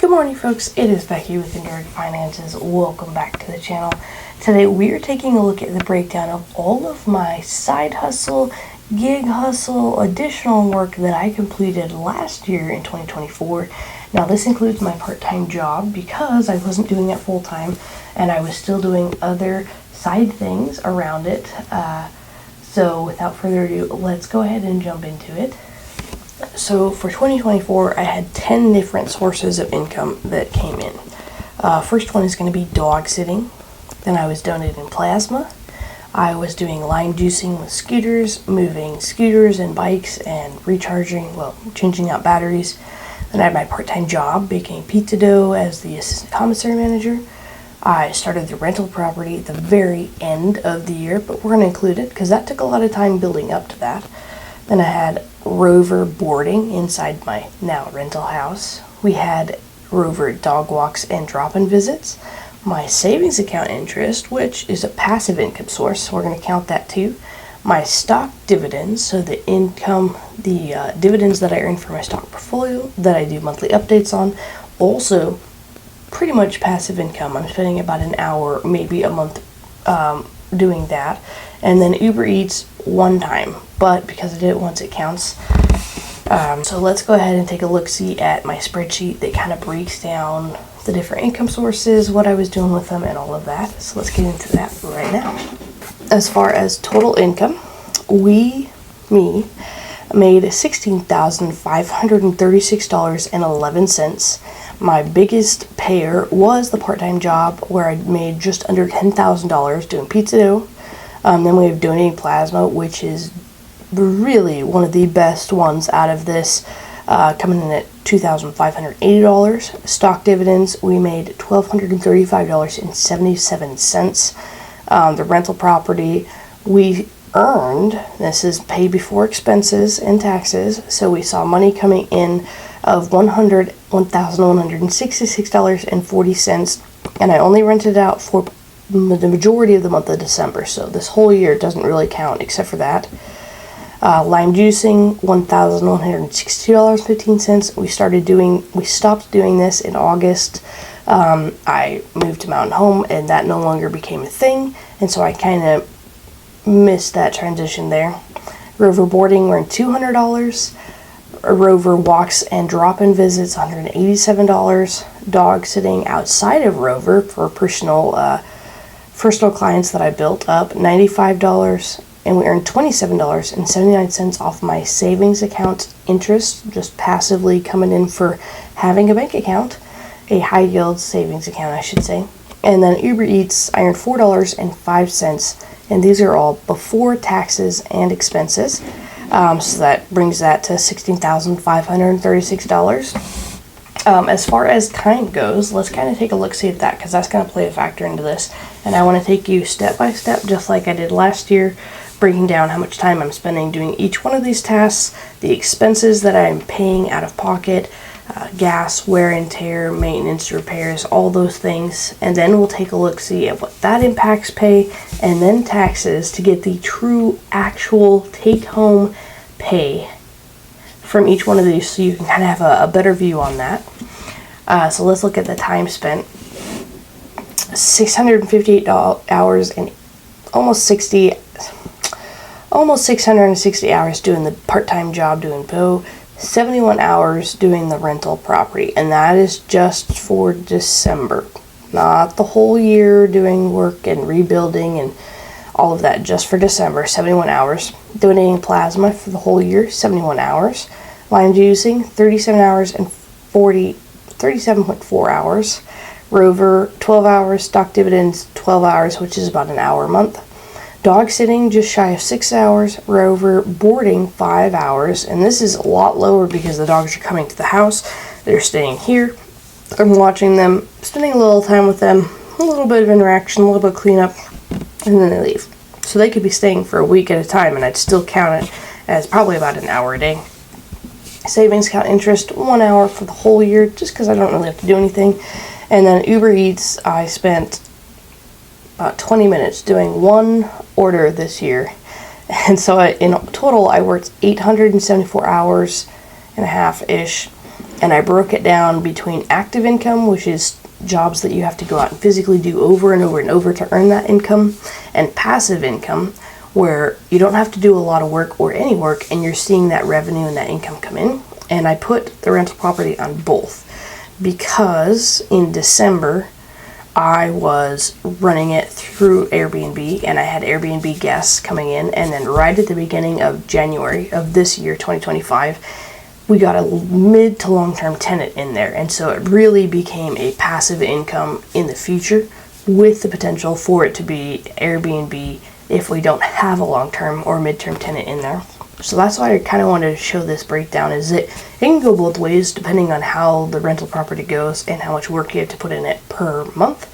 Good morning, folks. It is Becky with Enduring Finances. Welcome back to the channel. Today we are taking a look at the breakdown of all of my side hustle, gig hustle, additional work that I completed last year in 2024. Now this includes my part-time job because I wasn't doing it full-time and I was still doing other side things around it. So without further ado, let's go ahead and jump into it. So for 2024, I had 10 different sources of income that came in. First one is going to be dog sitting. Then I was donating plasma. I was doing lime juicing with scooters, moving scooters and bikes and recharging, changing out batteries. Then I had my part-time job baking pizza dough as the assistant commissary manager. I started the rental property at the very end of the year, but we're going to include it because that took a lot of time building up to that. Then I had Rover boarding inside my now rental house. We had Rover dog walks and drop-in visits. My savings account interest, which is a passive income source, so we're going to count that too. My stock dividends, so the income, the dividends that I earn for my stock portfolio that I do monthly updates on. Also, pretty much passive income. I'm spending about an hour, maybe a month doing that. And then Uber Eats one time, but because I did it once, it counts. So let's go ahead and take a look-see at my spreadsheet that kind of breaks down the different income sources, what I was doing with them, and all of that. So let's get into that right now. As far as total income, me, made $16,536.11. My biggest payer was the part-time job where I made just under $10,000 doing pizza dough. Then we have donating plasma, which is really one of the best ones out of this, coming in at $2,580. Stock dividends, we made $1,235.77. The rental property, we earned, this is paid before expenses and taxes, so we saw money coming in of $1,166.40, and I only rented out for the majority of the month of December, so this whole year doesn't really count except for that. Lime juicing, $1,160.15. We stopped doing this in August. I moved to Mountain Home and that no longer became a thing, and so I kind of missed that transition there. Rover boarding, we're in $200. Rover walks and drop-in visits, $187. Dog sitting outside of Rover for personal clients that I built up, $95, and we earned $27.79 off my savings account interest, just passively coming in for having a bank account, a high yield savings account, I should say. And then Uber Eats, I earned $4.05, and these are all before taxes and expenses. So that brings that to $16,536. As far as time goes, let's kind of take a look-see at that because that's going to play a factor into this. And I want to take you step by step, just like I did last year, breaking down how much time I'm spending doing each one of these tasks, the expenses that I'm paying out of pocket, gas, wear and tear, maintenance, repairs, all those things. And then we'll take a look-see at what that impacts pay and then taxes to get the true, actual take-home pay from each one of these so you can kind of have a better view on that. So let's look at the time spent. 658 hours and almost 660 hours doing the part-time job doing Bo, 71 hours doing the rental property, and that is just for December, not the whole year doing work and rebuilding and all of that, just for December, 71 hours. Donating plasma for the whole year, 71 hours. Lime juicing, 37 hours and 37.4 hours. Rover, 12 hours. Stock dividends, 12 hours, which is about an hour a month. Dog sitting, just shy of 6 hours. Rover boarding, 5 hours. And this is a lot lower because the dogs are coming to the house. They're staying here. I'm watching them, spending a little time with them, a little bit of interaction, a little bit of cleanup, and then they leave. So they could be staying for a week at a time, and I'd still count it as probably about an hour a day. Savings account interest, 1 hour for the whole year, just because I don't really have to do anything. And then Uber Eats, I spent about 20 minutes doing one order this year. And so in total, I worked 874 hours and a half-ish. and I broke it down between active income, which is jobs that you have to go out and physically do over and over and over to earn that income, and passive income, where you don't have to do a lot of work or any work and you're seeing that revenue and that income come in. And I put the rental property on both because in December I was running it through Airbnb, and I had Airbnb guests coming in, and then right at the beginning of January of this year, 2025, we got a mid to long-term tenant in there, and so it really became a passive income in the future with the potential for it to be Airbnb if we don't have a long-term or mid-term tenant in there. So that's why I kind of wanted to show this breakdown, is that it can go both ways depending on how the rental property goes and how much work you have to put in it per month.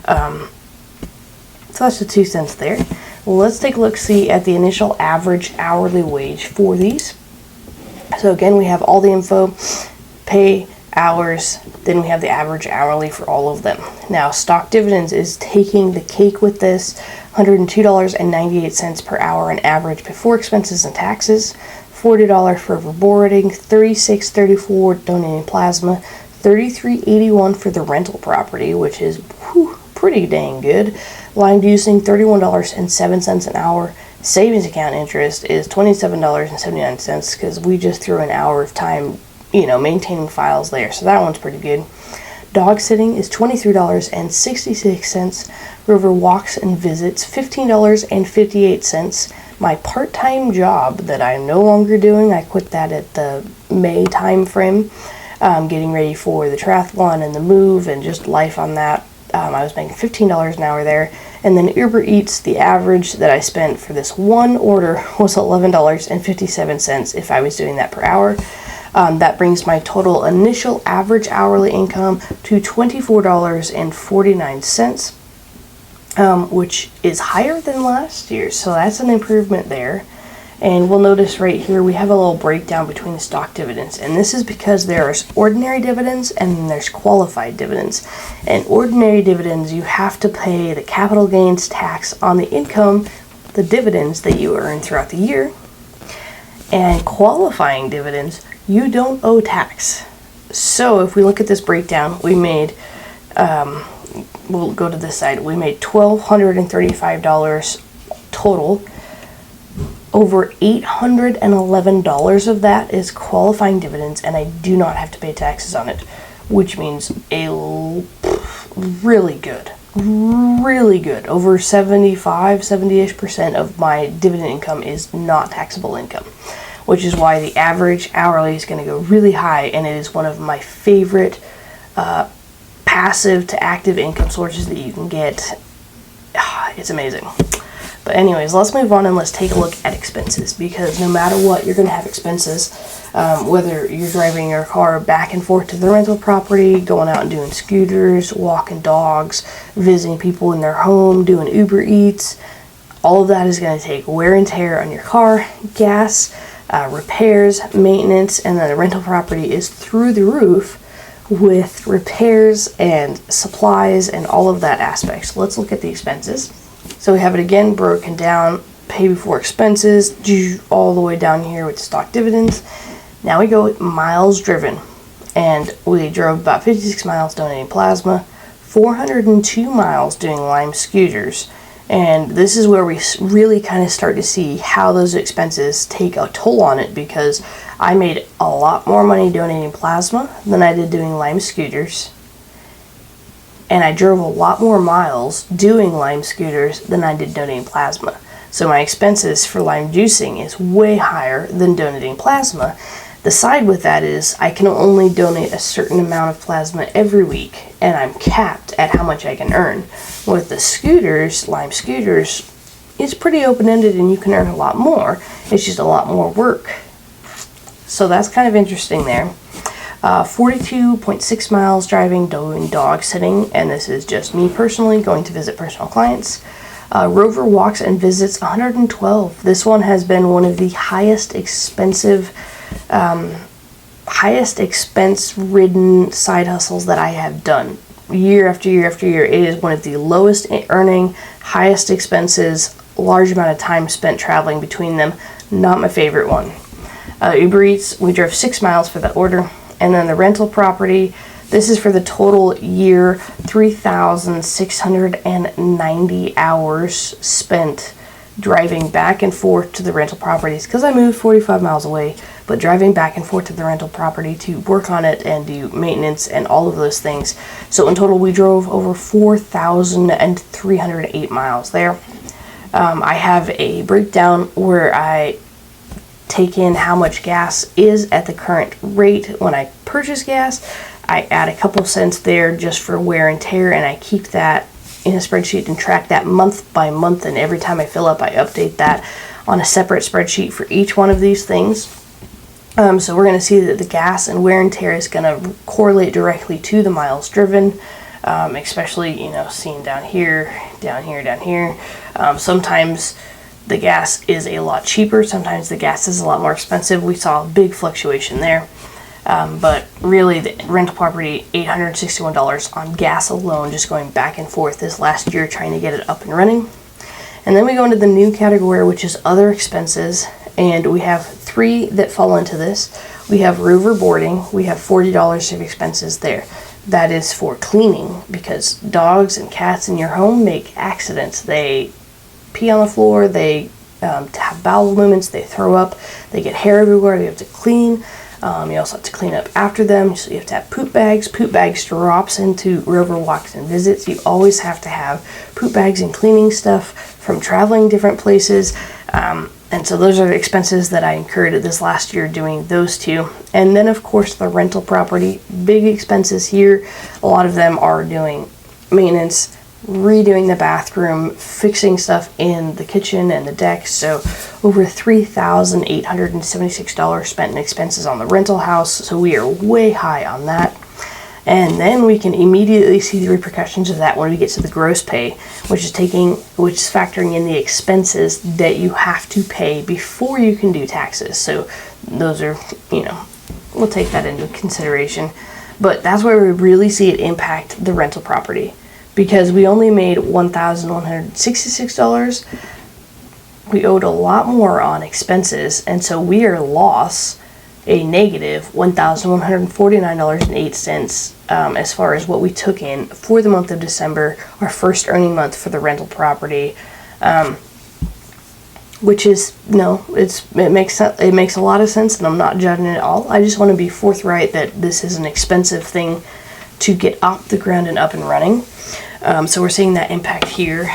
So that's the 2 cents there. Well, let's take a look, see at the initial average hourly wage for these. So again, we have all the info, pay, hours, then we have the average hourly for all of them. Now, stock dividends is taking the cake with this. $102.98 per hour on average before expenses and taxes, $40 for overboarding, $36.34 donating plasma, $33.81 for the rental property, which is pretty dang good. Lime juicing, $31.07 an hour. Savings account interest is $27.79 because we just threw an hour of time, maintaining files there, so that one's pretty good. Dog sitting is $23.66. Rover walks and visits, $15.58. My part-time job that I'm no longer doing, I quit that at the May time frame, getting ready for the triathlon and the move and just life on that. I was making $15 an hour there. And then Uber Eats, the average that I spent for this one order was $11.57 if I was doing that per hour. That brings my total initial average hourly income to $24.49, which is higher than last year. So that's an improvement there. And we'll notice right here we have a little breakdown between the stock dividends. And this is because there's ordinary dividends and then there's qualified dividends. And ordinary dividends, you have to pay the capital gains tax on the income, the dividends that you earn throughout the year. And qualifying dividends, you don't owe tax. So if we look at this breakdown, we made, we'll go to this side, we made $1,235 total. Over $811 of that is qualifying dividends, and I do not have to pay taxes on it, which means really good. Over 70-ish% of my dividend income is not taxable income, which is why the average hourly is going to go really high, and it is one of my favorite passive to active income sources that you can get. It's amazing. But anyways, let's move on and let's take a look at expenses, because no matter what, you're going to have expenses, whether you're driving your car back and forth to the rental property, going out and doing scooters, walking dogs, visiting people in their home, doing Uber Eats. All of that is going to take wear and tear on your car, gas, repairs, maintenance, and then the rental property is through the roof with repairs and supplies and all of that aspect. So let's look at the expenses. So we have it again broken down, pay before expenses, all the way down here with stock dividends. Now we go with miles driven, and we drove about 56 miles donating plasma, 402 miles doing Lime scooters, and this is where we really kind of start to see how those expenses take a toll on it, because I made a lot more money donating plasma than I did doing Lime scooters. And I drove a lot more miles doing Lime scooters than I did donating plasma. So my expenses for Lime juicing is way higher than donating plasma. The side with that is I can only donate a certain amount of plasma every week, and I'm capped at how much I can earn. With the scooters, Lime scooters, it's pretty open-ended and you can earn a lot more. It's just a lot more work. So that's kind of interesting there. 42.6 miles driving, doing dog sitting, and this is just me personally going to visit personal clients. Rover walks and visits 112. This one has been one of the highest expense ridden side hustles that I have done. Year after year after year, it is one of the lowest earning, highest expenses, large amount of time spent traveling between them. Not my favorite one. Uber Eats, we drove 6 miles for that order. And then the rental property, this is for the total year, 3,690 hours spent driving back and forth to the rental properties, because I moved 45 miles away, but driving back and forth to the rental property to work on it and do maintenance and all of those things. So in total, we drove over 4,308 miles there. I have a breakdown where I take in how much gas is at the current rate when I purchase gas. I add a couple cents there just for wear and tear, and I keep that in a spreadsheet and track that month by month, and every time I fill up, I update that on a separate spreadsheet for each one of these things. So we're going to see that the gas and wear and tear is going to correlate directly to the miles driven, especially, seen down here, down here, down here. Sometimes the gas is a lot cheaper, sometimes the gas is a lot more expensive. We saw a big fluctuation there. But really, the rental property, $861 on gas alone, just going back and forth this last year trying to get it up and running. And then we go into the new category, which is other expenses, and we have 3 that fall into this. We have river boarding. We have $40 of expenses there. That is for cleaning, because dogs and cats in your home make accidents. They pee on the floor, they have bowel movements, they throw up, they get hair everywhere, you have to clean. You also have to clean up after them, so you have to have poop bags. Poop bags drops into Rover Walks and Visits. You always have to have poop bags and cleaning stuff from traveling different places. And so those are the expenses that I incurred this last year doing those 2. And then, of course, the rental property, big expenses here. A lot of them are doing maintenance, redoing the bathroom, fixing stuff in the kitchen and the deck. So over $3,876 spent in expenses on the rental house. So we are way high on that. And then we can immediately see the repercussions of that when we get to the gross pay, which is factoring in the expenses that you have to pay before you can do taxes. So those are, we'll take that into consideration. But that's where we really see it impact the rental property, because we only made $1,166. We owed a lot more on expenses, and so we are lost a negative $1,149.08 as far as what we took in for the month of December, our first earning month for the rental property, which is, it makes a lot of sense, and I'm not judging it at all. I just want to be forthright that this is an expensive thing to get off the ground and up and running. So we're seeing that impact here.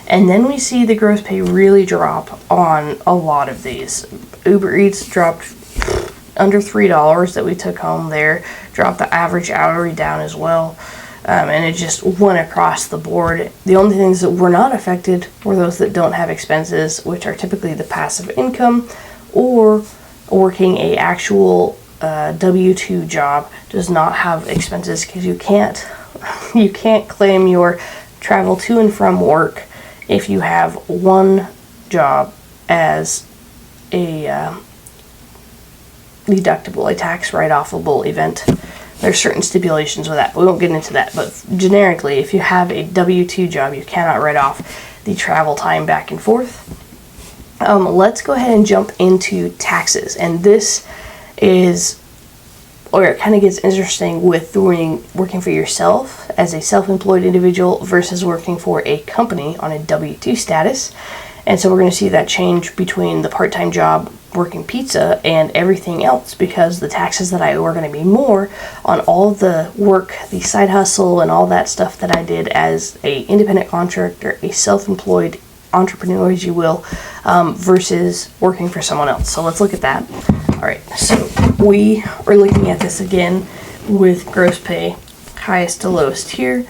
And then we see the gross pay really drop on a lot of these. Uber Eats dropped under $3 that we took home there, dropped the average hourly down as well. And it just went across the board. The only things that were not affected were those that don't have expenses, which are typically the passive income or working a actual W-2 job does not have expenses, because you can't claim your travel to and from work if you have one job as a deductible, a tax write-offable event. There's certain stipulations with that, but we won't get into that. But generically, if you have a W-2 job, you cannot write off the travel time back and forth. Let's go ahead and jump into taxes, and this is where it kind of gets interesting with working for yourself as a self-employed individual versus working for a company on a W-2 status. And so we're going to see that change between the part-time job working pizza and everything else, because the taxes that I owe are going to be more on all the work, the side hustle, and all that stuff that I did as a independent contractor, a self-employed entrepreneur, as you will, versus working for someone else. So let's look at that. All right, so we are looking at this again with gross pay, highest to lowest here.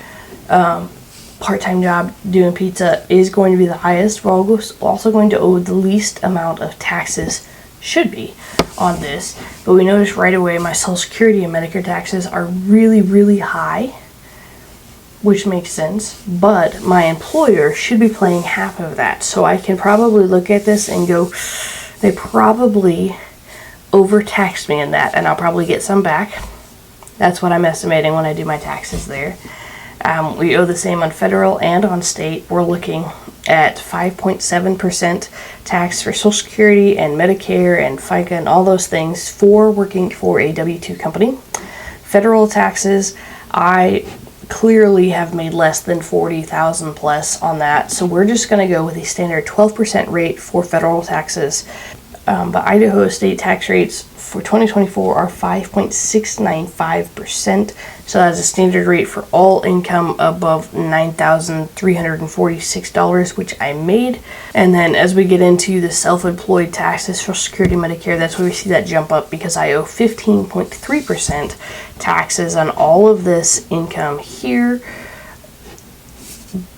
Part-time job doing pizza is going to be the highest. We're also going to owe the least amount of taxes, should be, on this. But we notice right away my Social Security and Medicare taxes are really, really high, which makes sense. But my employer should be paying half of that. So I can probably look at this and go, they probably overtaxed me in that, and I'll probably get some back. That's what I'm estimating when I do my taxes there. We owe the same on federal and on state. We're looking at 5.7% tax for Social Security and Medicare and FICA and all those things for working for a W-2 company. Federal taxes, I clearly have made less than $40,000 plus on that, so we're just going to go with a standard 12% rate for federal taxes. But Idaho state tax rates for 2024 are 5.695%. So that's a standard rate for all income above $9,346, which I made. And then as we get into the self-employed taxes, Social Security, Medicare, that's where we see that jump up because I owe 15.3% taxes on all of this income here.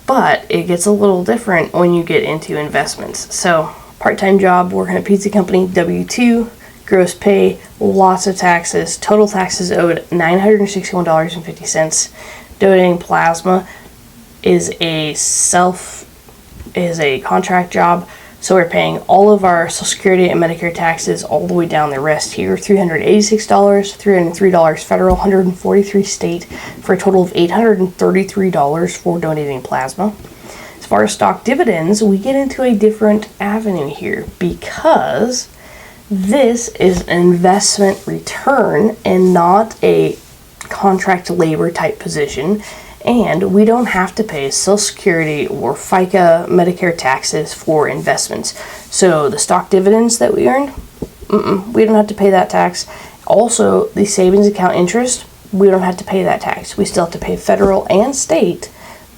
But it gets a little different when you get into investments. So part-time job, working at a pizza company, W-2, gross pay, lots of taxes, total taxes owed $961.50. Donating plasma is a contract job, so we're paying all of our Social Security and Medicare taxes all the way down the rest here, $386, $303 federal, $143 state, for a total of $833 for donating plasma. As far as stock dividends, we get into a different avenue here because this is an investment return and not a contract labor type position, and we don't have to pay Social Security or FICA Medicare taxes for investments. So the stock dividends that we earned, we don't have to pay that tax. Also, the savings account interest, we don't have to pay that tax. We still have to pay federal and state,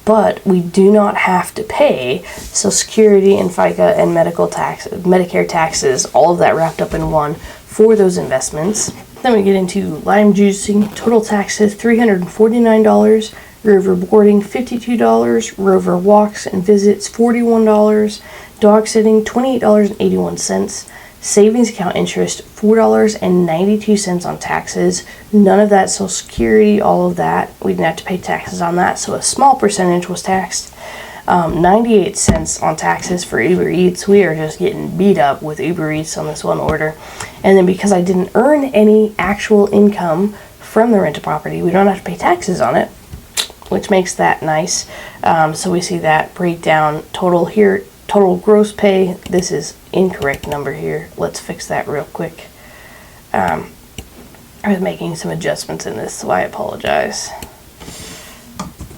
but we do not have to pay Social Security and FICA and Medicare taxes, all of that wrapped up in one for those investments. Then we get into lime juicing, total taxes $349, river boarding $52, rover walks and visits $41, dog sitting $28.81, savings account interest $4.92 on taxes. None of that Social Security, all of that, we didn't have to pay taxes on that, so a small percentage was taxed. 98 cents on taxes for Uber Eats. We are just getting beat up with Uber Eats on this one order. And then because I didn't earn any actual income from the rental property, we don't have to pay taxes on it, which makes that nice. So we see that breakdown total here. Total gross pay, this is incorrect number here. Let's fix that real quick. I was making some adjustments in this, so I apologize.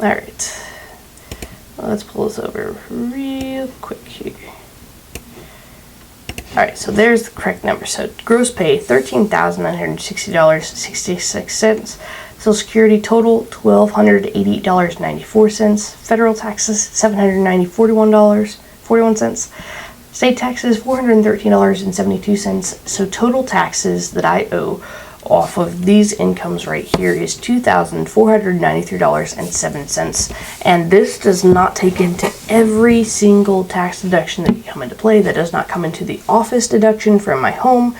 Alright. Let's pull this over real quick here. Alright, so there's the correct number. So gross pay, $13,960.66. Social Security total, $1,288.94. Federal taxes, $790.41. 41 cents. State taxes, $413.72. So total taxes that I owe off of these incomes right here is $2,493.07. And this does not take into every single tax deduction that come into play. That does not come into the office deduction from my home.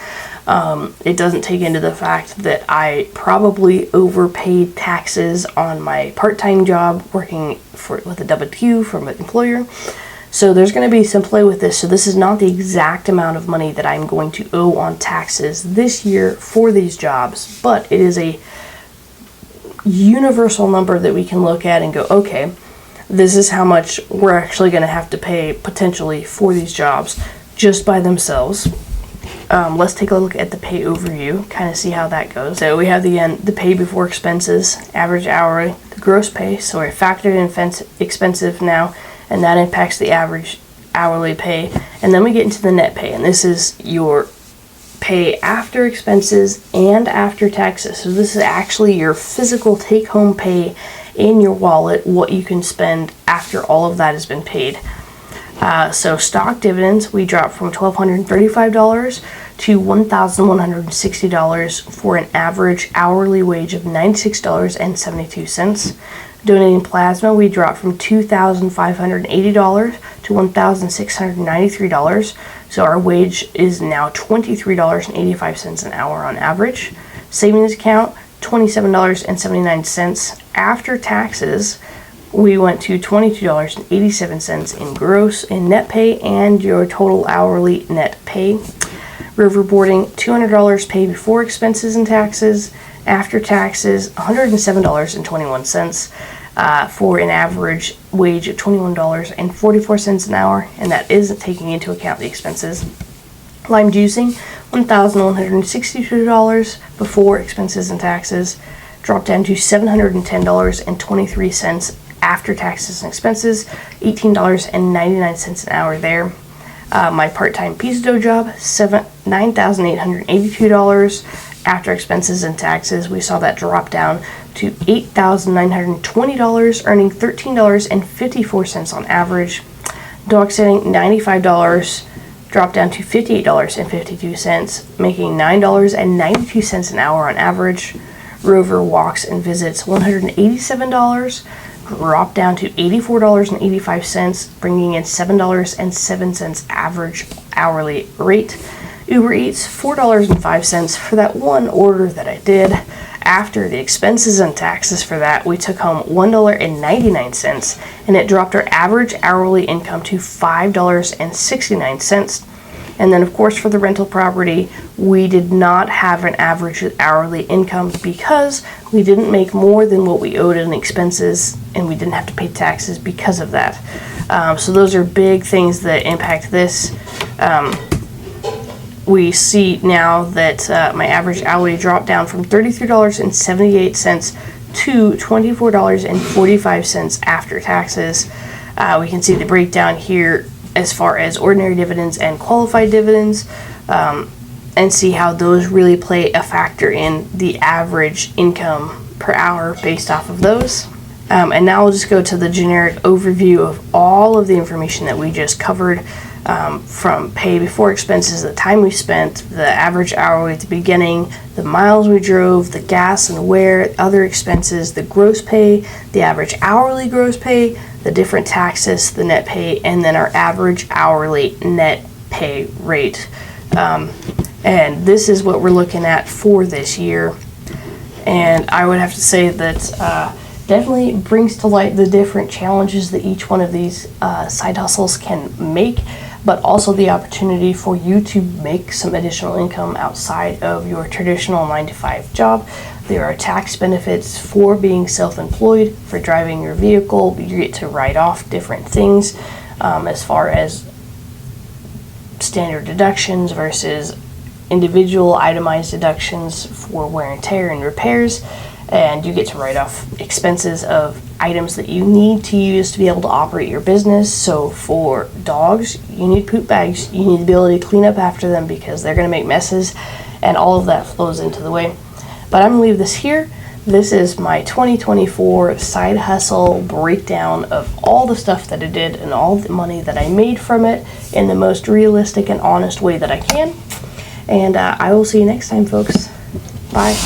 It doesn't take into the fact that I probably overpaid taxes on my part-time job working with a W-2 from an employer. So there's going to be some play with this. So this is not the exact amount of money that I'm going to owe on taxes this year for these jobs, but it is a universal number that we can look at and go, okay, this is how much we're actually going to have to pay potentially for these jobs just by themselves. Let's take a look at the pay overview, kind of see how that goes. So we have the pay before expenses, average hourly, the gross pay. So we're factored in expensive now, and that impacts the average hourly pay. And then we get into the net pay, and this is your pay after expenses and after taxes. So this is actually your physical take-home pay in your wallet, what you can spend after all of that has been paid. So stock dividends, we dropped from $1,235 to $1,160 for an average hourly wage of $96.72. Donating plasma, we dropped from $2,580 to $1,693. So our wage is now $23.85 an hour on average. Savings account, $27.79. After taxes, we went to $22.87 in net pay and your total hourly net pay. Riverboarding, $200 pay before expenses and taxes. After taxes, $107.21. for an average wage of $21.44 an hour, and that isn't taking into account the expenses. Lime juicing, $1,162 before expenses and taxes, dropped down to $710.23 after taxes and expenses, $18.99 an hour there. My part-time pizza dough job, $9,882 after expenses and taxes. We saw that drop down to $8,920, earning $13.54 on average. Dog sitting, $95, dropped down to $58.52, making $9.92 an hour on average. Rover walks and visits, $187, dropped down to $84.85, bringing in $7.07 average hourly rate. Uber Eats, $4.05 for that one order that I did. After the expenses and taxes for that, we took home $1.99, and it dropped our average hourly income to $5.69. And then, of course, for the rental property, we did not have an average hourly income because we didn't make more than what we owed in expenses, and we didn't have to pay taxes because of that. So those are big things that impact this. We see now that my average hourly dropped down from $33.78 to $24.45 after taxes. We can see the breakdown here as far as ordinary dividends and qualified dividends, and see how those really play a factor in the average income per hour based off of those. And now we'll just go to the generic overview of all of the information that we just covered, from pay before expenses, the time we spent, the average hourly at the beginning, the miles we drove, the gas and wear, other expenses, the gross pay, the average hourly gross pay, the different taxes, the net pay, and then our average hourly net pay rate. And this is what we're looking at for this year. And I would have to say that definitely brings to light the different challenges that each one of these side hustles can make, but also the opportunity for you to make some additional income outside of your traditional 9-to-5 job. There are tax benefits for being self-employed, for driving your vehicle. You get to write off different things as far as standard deductions versus individual itemized deductions for wear and tear and repairs. And you get to write off expenses of items that you need to use to be able to operate your business. So for dogs, you need poop bags. You need the ability to clean up after them because they're going to make messes, and all of that flows into the way. But I'm going to leave this here. This is my 2024 side hustle breakdown of all the stuff that I did and all the money that I made from it in the most realistic and honest way that I can. And I will see you next time, folks. Bye.